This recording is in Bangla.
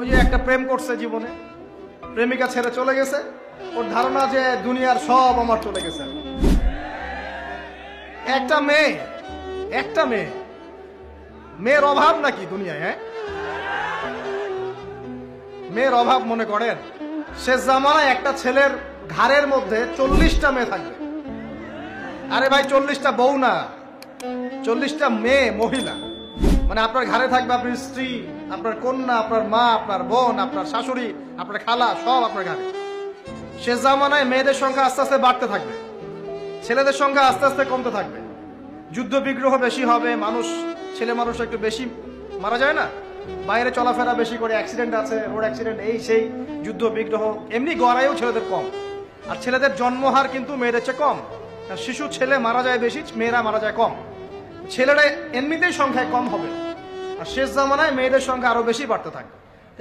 ওই যে একটা প্রেম করছে জীবনে, প্রেমিকা ছেড়ে চলে গেছে, ওর ধারণা যে দুনিয়ার সব আমার চলে গেছে। একটা মেয়ে, মেয়ের অভাব নাকি দুনিয়ায়? হ্যাঁ, মেয়ের অভাব মনে করেন? শেষ জামানায় একটা ছেলের ঘাড়ের মধ্যে 40টা মেয়ে থাকবে। আরে ভাই, 40টা বউ না, 40টা মেয়ে, মহিলা। মানে আপনার ঘাড়ে থাকবে আপনার স্ত্রী, আপনার কন্যা, আপনার মা, আপনার বোন, আপনার শাশুড়ি, আপনার খালা, সব আপনার ঘাড়ে। শেষ জামানায় মেয়েদের সংখ্যা আস্তে আস্তে বাড়তে থাকবে, ছেলেদের সংখ্যা আস্তে আস্তে কমতে থাকবে। যুদ্ধ বিগ্রহ বেশি হবে, ছেলে মানুষ একটু বেশি মারা যায় না, বাইরে চলাফেরা বেশি করে, অ্যাক্সিডেন্ট আছে, রোড অ্যাক্সিডেন্ট, এই সেই, যুদ্ধ বিগ্রহ। এমনি গড়াইও ছেলেদের কম, আর ছেলেদের জন্মহার কিন্তু মেয়েদের চেয়ে কম। শিশু ছেলে মারা যায় বেশি, মেয়েরা মারা যায় কম। ছেলেরা এমনিতেই সংখ্যায় কম হবে, আর শেষ জামানায় মেয়েদের সংখ্যা আরো বেশি বাড়তে থাকবে।